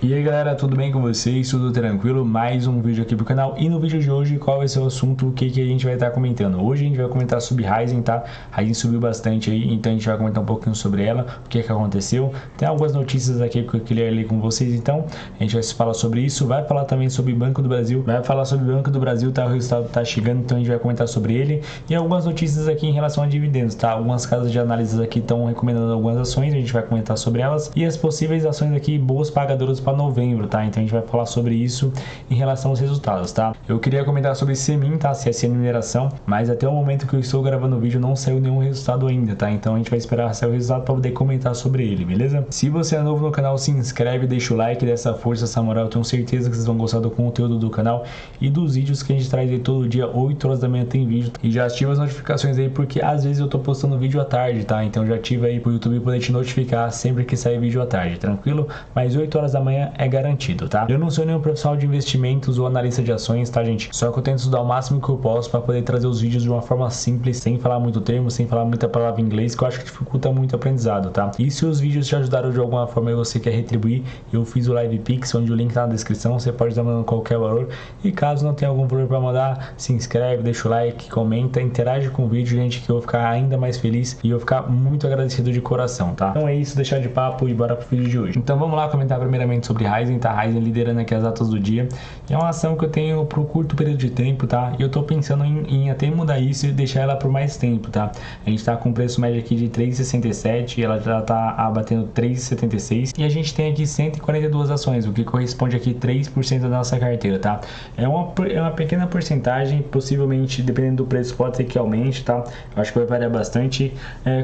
E aí galera, tudo bem com vocês? Tudo tranquilo? Mais um vídeo aqui pro canal. E no vídeo de hoje, qual vai ser o assunto? O que a gente vai estar comentando? Hoje a gente vai comentar sobre Ryzen, tá? Ryzen subiu bastante aí, então a gente vai comentar um pouquinho sobre ela, o que aconteceu. Tem algumas notícias aqui que eu queria ler com vocês, então a gente vai falar sobre isso. Vai falar também sobre Banco do Brasil. Vai falar sobre Banco do Brasil, tá? O resultado tá chegando, então a gente vai comentar sobre ele. E algumas notícias aqui em relação a dividendos, tá? Algumas casas de análise aqui estão recomendando algumas ações, a gente vai comentar sobre elas. E as possíveis ações aqui, boas pagadoras para novembro, tá? Então a gente vai falar sobre isso em relação aos resultados, tá? Eu queria comentar sobre Semin, tá? CSN Mineração, mas até o momento que eu estou gravando o vídeo não saiu nenhum resultado ainda, tá? Então a gente vai esperar sair o resultado para poder comentar sobre ele, beleza? Se você é novo no canal, se inscreve, deixa o like, dessa força, essa moral. Eu tenho certeza que vocês vão gostar do conteúdo do canal e dos vídeos que a gente traz aí todo dia, 8 horas da manhã tem vídeo. E já ativa as notificações aí, porque às vezes eu tô postando vídeo à tarde, tá? Então já ativa aí pro YouTube poder te notificar sempre que sair vídeo à tarde, tranquilo? Mas 8 horas da manhã é garantido, tá? Eu não sou nenhum profissional de investimentos ou analista de ações, tá, gente? Só que eu tento estudar o máximo que eu posso para poder trazer os vídeos de uma forma simples, sem falar muito termo, sem falar muita palavra em inglês, que eu acho que dificulta muito o aprendizado, tá? E se os vídeos te ajudaram de alguma forma e você quer retribuir, eu fiz o Live Pix, onde o link tá na descrição, você pode estar mandando qualquer valor. E caso não tenha algum valor para mandar, se inscreve, deixa o like, comenta, interage com o vídeo, gente, que eu vou ficar ainda mais feliz e eu vou ficar muito agradecido de coração, tá? Então é isso, deixar de papo e bora pro vídeo de hoje. Então vamos lá comentar primeiramente sobre Ryzen, tá? Ryzen liderando aqui as datas do dia. E é uma ação que eu tenho pro curto período de tempo, tá? E eu tô pensando em até mudar isso e deixar ela por mais tempo, tá? A gente tá com preço médio aqui de 3,67 e ela já tá abatendo 3,76 e a gente tem aqui 142 ações, o que corresponde aqui 3% da nossa carteira, tá? É uma pequena porcentagem, possivelmente, dependendo do preço, pode ser que aumente, tá? Eu acho que vai variar bastante.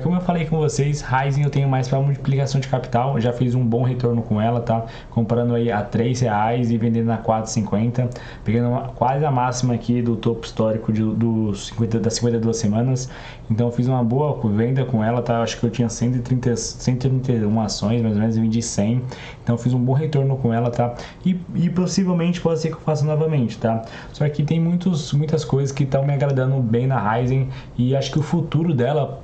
Como eu falei com vocês, Ryzen eu tenho mais para multiplicação de capital, eu já fiz um bom retorno com ela, tá? Comprando aí a R$3 e vendendo a 4,50, pegando quase a máxima aqui do topo histórico das 52 semanas. Então eu fiz uma boa venda com ela, tá? Eu acho que eu tinha 131 ações, mais ou menos, eu vendi 100. Então eu fiz um bom retorno com ela, tá? E possivelmente pode ser que eu faça novamente, tá? Só que tem muitas coisas que estão me agradando bem na Ryzen e acho que o futuro dela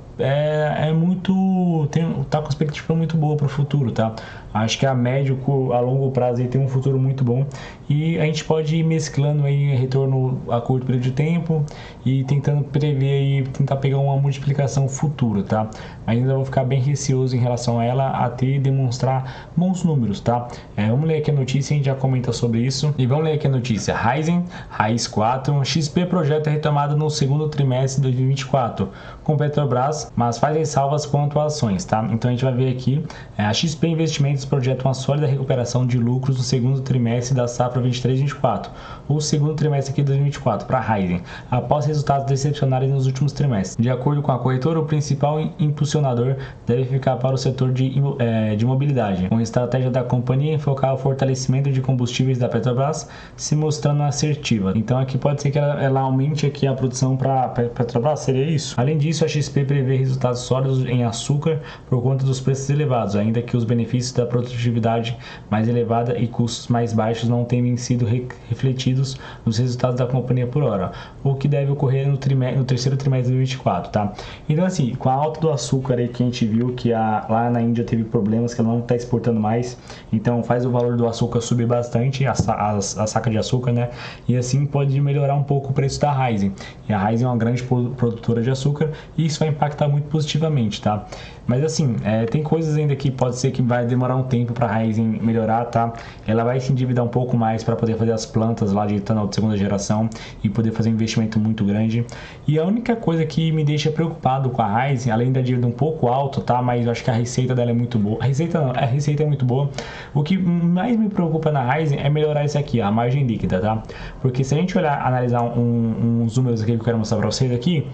tá com perspectiva muito boa para o futuro, tá? Acho que a médio, a longo prazo aí tem um futuro muito bom e a gente pode ir mesclando aí retorno a curto período de tempo e tentando prever e tentar pegar uma multiplicação futura, tá? Ainda vou ficar bem receoso em relação a ela até demonstrar bons números, tá? Vamos ler aqui a notícia e a gente já comenta sobre isso. E vamos ler aqui a notícia. Ryzen, Raiz 4, XP projeta retomada no segundo trimestre de 2024 com Petrobras, mas faz ressalvas quanto a ações, tá? Então a gente vai ver aqui, a XP Investimentos projeta uma sólida recuperação de lucros no segundo trimestre da safra 23/24, ou segundo trimestre aqui de 2024 para Ryzen, após resultados decepcionários nos últimos trimestres. De acordo com a corretora, o principal impulsionador deve ficar para o setor de mobilidade, com a estratégia da companhia em focar o fortalecimento de combustíveis da Petrobras se mostrando assertiva. Então aqui pode ser que ela aumente aqui a produção para Petrobras, seria isso? Além disso, a XP prevê resultados sólidos em açúcar por conta dos preços elevados, ainda que os benefícios da produtividade mais elevada e custos mais baixos não tenham sido refletidos nos resultados da companhia por hora, o que deve ocorrer no terceiro trimestre de 2024, tá? Então assim, com a alta do açúcar aí que a gente viu que lá na Índia teve problemas, que ela não está exportando mais, então faz o valor do açúcar subir bastante, a saca de açúcar, né? E assim pode melhorar um pouco o preço da Ryzen. E a Ryzen é uma grande produtora de açúcar e isso vai impactar muito positivamente, tá? Mas assim, tem coisas ainda que pode ser que vai demorar um tempo para a Ryzen melhorar, tá? Ela vai se endividar um pouco mais para poder fazer as plantas lá de etanol de segunda geração e poder fazer um investimento muito grande. E a única coisa que me deixa preocupado com a Ryzen, além da dívida um pouco alta, tá? Mas eu acho que a receita dela é muito boa. A receita é muito boa. O que mais me preocupa na Ryzen é melhorar isso aqui, a margem líquida, tá? Porque se a gente analisar uns números aqui que eu quero mostrar para vocês aqui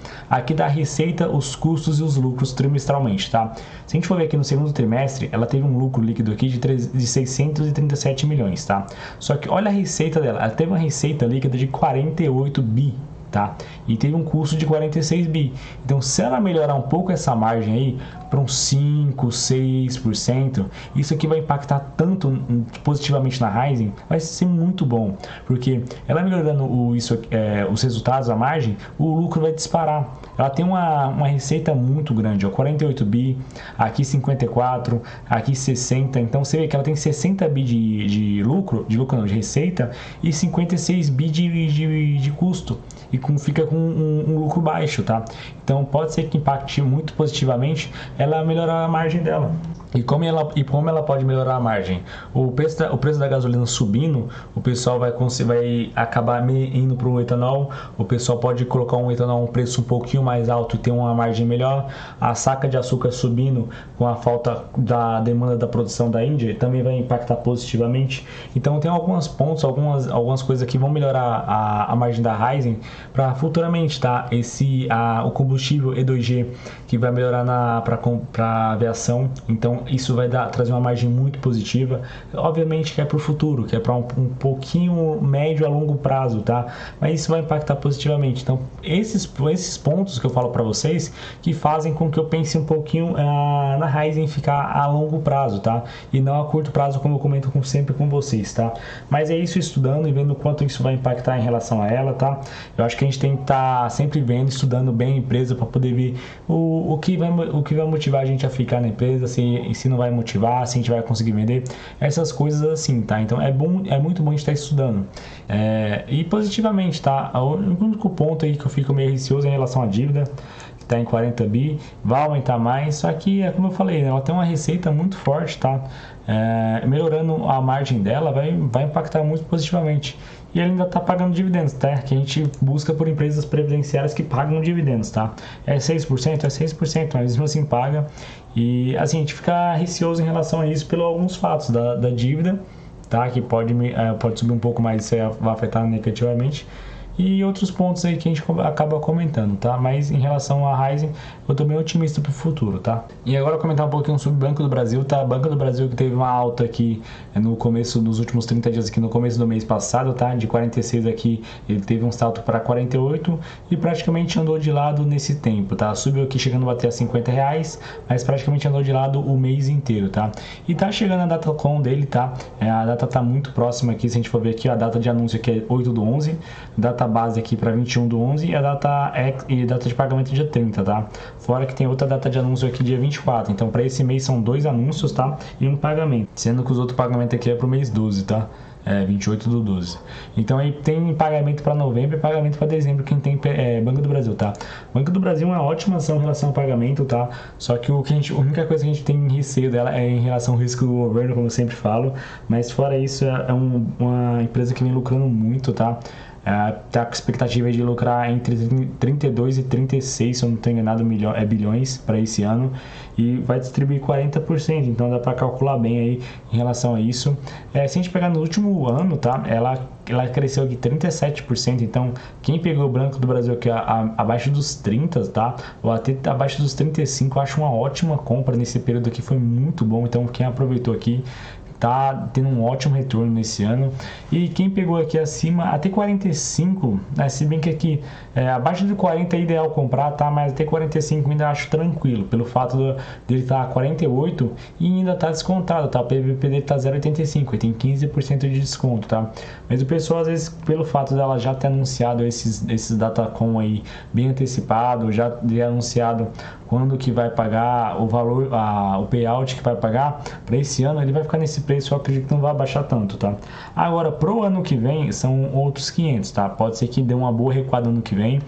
dá a receita, os custos e os lucros trimestralmente, tá? Se a gente for ver aqui no segundo trimestre, ela teve um lucro líquido aqui de 637 milhões, tá? Só que olha a receita dela, ela teve uma receita líquida de 48 bi, tá? E teve um custo de 46 bi. Então, se ela melhorar um pouco essa margem aí, para uns 5, 6%, isso aqui vai impactar tanto positivamente na Ryzen, vai ser muito bom, porque ela melhorando os resultados, a margem, o lucro vai disparar. Ela tem uma receita muito grande, ó, 48 bi, aqui 54, aqui 60, então você vê que ela tem 60 bi de lucro não, de receita, e 56 bi de custo, e fica com um lucro baixo, tá? Então pode ser que impacte muito positivamente ela melhorar a margem dela. E como ela pode melhorar a margem? O preço da gasolina subindo, o pessoal vai acabar indo para o etanol, o pessoal pode colocar um etanol um preço um pouquinho mais alto e ter uma margem melhor. A saca de açúcar subindo com a falta da demanda da produção da Índia também vai impactar positivamente. Então tem alguns pontos, algumas coisas que vão melhorar a margem da Ryzen para futuramente, tá? O combustível E2G que vai melhorar para aviação, então isso vai trazer uma margem muito positiva, obviamente que é para o futuro, que é para um pouquinho médio a longo prazo, tá? Mas isso vai impactar positivamente. Então esses pontos que eu falo para vocês que fazem com que eu pense um pouquinho na Ryzen ficar a longo prazo, tá? E não a curto prazo, como eu comento sempre com vocês, tá? Mas é isso, estudando e vendo quanto isso vai impactar em relação a ela, tá? Eu acho que a gente tem que estar sempre vendo, estudando bem a empresa para poder ver o que vai motivar a gente a ficar na empresa, se não vai motivar, se a gente vai conseguir vender, essas coisas assim, tá? Então é muito bom a gente estar estudando. E positivamente, tá? O único ponto aí que eu fico meio receoso é em relação à dívida, que está em 40 bi, vai aumentar mais, só que é como eu falei, né? Ela tem uma receita muito forte, tá? Melhorando a margem dela vai impactar muito positivamente. E ele ainda está pagando dividendos, tá? Que a gente busca por empresas previdenciárias que pagam dividendos, tá? É 6%? É 6%, mas mesmo assim paga. E assim, a gente fica receoso em relação a isso pelos alguns fatos da dívida, tá? Que pode subir um pouco mais, isso vai afetar negativamente. E outros pontos aí que a gente acaba comentando, tá? Mas em relação à Ryzen, eu tô bem otimista pro futuro, tá? E agora comentar um pouquinho sobre o Banco do Brasil, tá? Banco do Brasil que teve uma alta aqui no começo, nos últimos 30 dias aqui, no começo do mês passado, tá? De 46 aqui, ele teve um salto para 48 e praticamente andou de lado nesse tempo, tá? Subiu aqui chegando a bater a R$50, mas praticamente andou de lado o mês inteiro, tá? E tá chegando a data com dele, tá? A data tá muito próxima aqui, se a gente for ver aqui, a data de anúncio aqui é 8/11, data base aqui para 21/11 e a data de pagamento dia 30, tá? Fora que tem outra data de anúncio aqui dia 24, então para esse mês são 2 anúncios, tá? E um pagamento, sendo que os outros pagamentos aqui é pro mês 12, tá? 28/12. Então aí tem pagamento para novembro e pagamento para dezembro quem tem Banco do Brasil, tá? Banco do Brasil é uma ótima ação em relação ao pagamento, tá? Só que a única coisa que a gente tem receio dela é em relação ao risco do governo, como eu sempre falo, mas fora isso é uma empresa que vem lucrando muito, tá? Tá com expectativa de lucrar entre 32 e 36, se eu não estou enganado, bilhões para esse ano, e vai distribuir 40%, então dá para calcular bem aí em relação a isso. Se a gente pegar no último ano, tá? Ela cresceu aqui 37%, então quem pegou o Banco do Brasil aqui abaixo dos 30, tá? Ou até abaixo dos 35, eu acho uma ótima compra nesse período aqui, foi muito bom, então quem aproveitou aqui tá tendo um ótimo retorno nesse ano. E quem pegou aqui acima, até 45, né, se bem que aqui abaixo de 40 é ideal comprar, tá? Mas até 45 ainda acho tranquilo, pelo fato dele estar a 48 e ainda tá descontado, tá? O PVP dele tá 0,85, tem 15% de desconto, tá? Mas o pessoal, às vezes, pelo fato dela já ter anunciado esses datacom aí bem antecipado, já ter anunciado quando que vai pagar o valor, o payout que vai pagar para esse ano, ele vai ficar nesse preço, eu acredito que não vai baixar tanto, tá? Agora, pro ano que vem, são outros 500, tá? Pode ser que dê uma boa recuada ano que vem,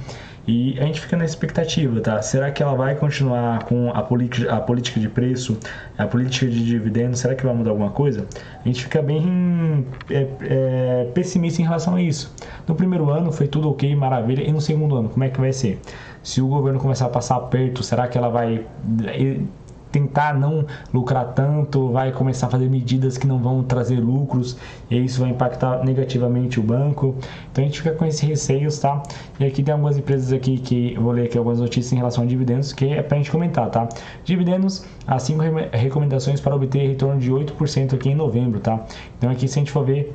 e a gente fica na expectativa, tá? Será que ela vai continuar com a política de preço, a política de dividendos? Será que vai mudar alguma coisa? A gente fica bem pessimista em relação a isso. No primeiro ano foi tudo ok, maravilha, e no segundo ano, como é que vai ser? Se o governo começar a passar aperto, será que ela vai tentar não lucrar tanto, vai começar a fazer medidas que não vão trazer lucros, e isso vai impactar negativamente o banco? Então a gente fica com esses receios, tá? E aqui tem algumas empresas aqui que eu vou ler aqui algumas notícias em relação a dividendos, que é pra gente comentar, tá? Dividendos, as 5 recomendações para obter retorno de 8% aqui em novembro, tá? Então aqui, se a gente for ver,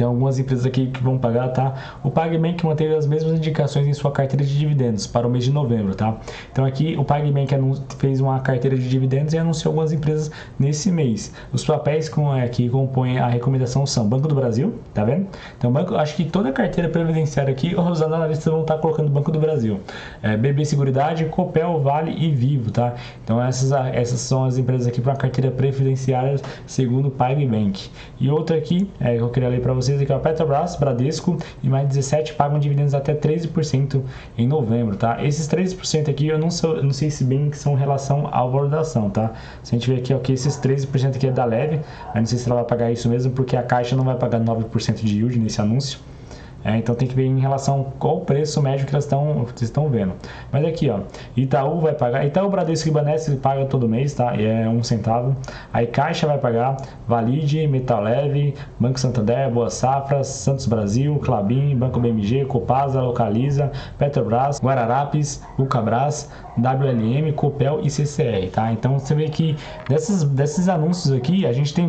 Tem algumas empresas aqui que vão pagar, tá? O PagBank manteve as mesmas indicações em sua carteira de dividendos para o mês de novembro, tá? Então aqui o PagBank fez uma carteira de dividendos e anunciou algumas empresas nesse mês. Os papéis que compõem a recomendação são Banco do Brasil, tá vendo? Então acho que toda a carteira previdenciária aqui, os analistas vão estar colocando Banco do Brasil. BB Seguridade, Copel, Vale e Vivo, tá? Então essas são as empresas aqui para a carteira previdenciária segundo o PagBank. E outra aqui, que eu queria ler para vocês aqui, a Petrobras, Bradesco e mais 17 pagam dividendos até 13% em novembro, tá? Esses 13% aqui eu não sei se bem que são em relação ao valor da ação, tá? Se a gente ver aqui, ok, esses 13% aqui é da Leve, mas não sei se ela vai pagar isso mesmo, porque a Caixa não vai pagar 9% de yield nesse anúncio. Então tem que ver em relação qual o preço médio que eles estão vendo. Mas aqui, ó, Itaú vai pagar, Itaú, Bradesco e Banesco paga todo mês, tá? E é 1 centavo. Aí Caixa vai pagar, Valide, Metal Leve, Banco Santander, Boa Safra, Santos Brasil, Klabin, Banco BMG, Copasa, Localiza, Petrobras, Guararapes, Ulcabras, WLM, Copel e CCR, tá? Então você vê que desses anúncios aqui, a gente tem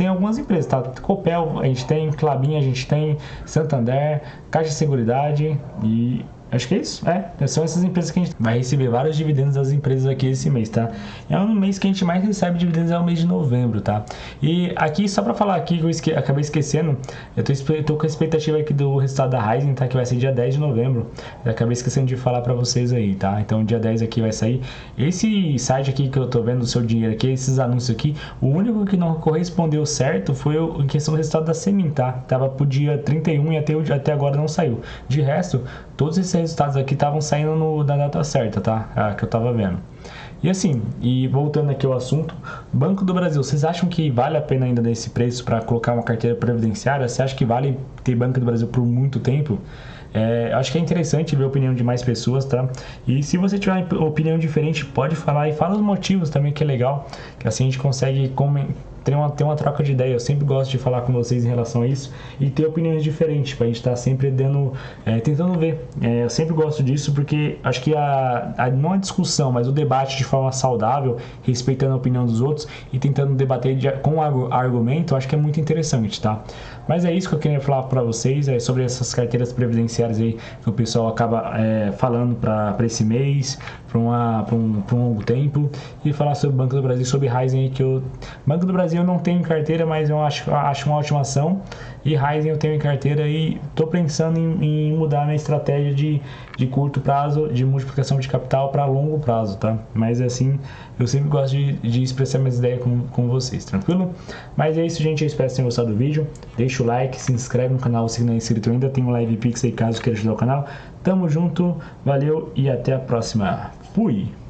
algumas empresas, tá? Copel, a gente tem Klabin, a gente tem Santander, Caixa Seguridade e acho que é isso, são essas empresas que a gente vai receber vários dividendos das empresas aqui esse mês, tá? É um mês que a gente mais recebe dividendos, é o mês de novembro, tá? E aqui, só pra falar aqui, que eu acabei esquecendo, eu tô com a expectativa aqui do resultado da Ryzen, tá? Que vai ser dia 10 de novembro, eu acabei esquecendo de falar pra vocês aí, tá? Então dia 10 aqui vai sair. Esse site aqui que eu tô vendo, o seu dinheiro aqui, esses anúncios aqui, o único que não correspondeu certo foi em questão do resultado da Semin, tá? Tava pro dia 31 e até agora não saiu. De resto, todos esses resultados aqui estavam saindo na data certa, tá? Que eu tava vendo. E assim, voltando aqui ao assunto, Banco do Brasil, vocês acham que vale a pena ainda nesse preço para colocar uma carteira previdenciária? Você acha que vale ter Banco do Brasil por muito tempo? Acho que é interessante ver a opinião de mais pessoas, tá? E se você tiver opinião diferente, pode falar e fala os motivos também, que é legal, que assim a gente consegue ter uma troca de ideia. Eu sempre gosto de falar com vocês em relação a isso e ter opiniões diferentes, pra gente estar sempre tentando ver. Eu sempre gosto disso porque acho que não a discussão, mas o debate de forma saudável, respeitando a opinião dos outros e tentando debater com argumento, acho que é muito interessante, tá? Mas é isso que eu queria falar para vocês, sobre essas carteiras previdenciárias aí que o pessoal acaba falando para esse mês, para um longo tempo, e falar sobre o Banco do Brasil, sobre Ryzen, que Banco do Brasil eu não tenho em carteira, mas eu acho uma ótima ação, e Ryzen eu tenho em carteira e estou pensando em mudar minha estratégia de curto prazo, de multiplicação de capital para longo prazo, tá? Mas assim, eu sempre gosto de expressar minhas ideias com vocês, tranquilo? Mas é isso, gente, eu espero que tenham gostado do vídeo, deixa o like, se inscreve no canal se não é inscrito ainda, tem um live pix aí caso queira ajudar o canal. Tamo junto, valeu e até a próxima. Fui!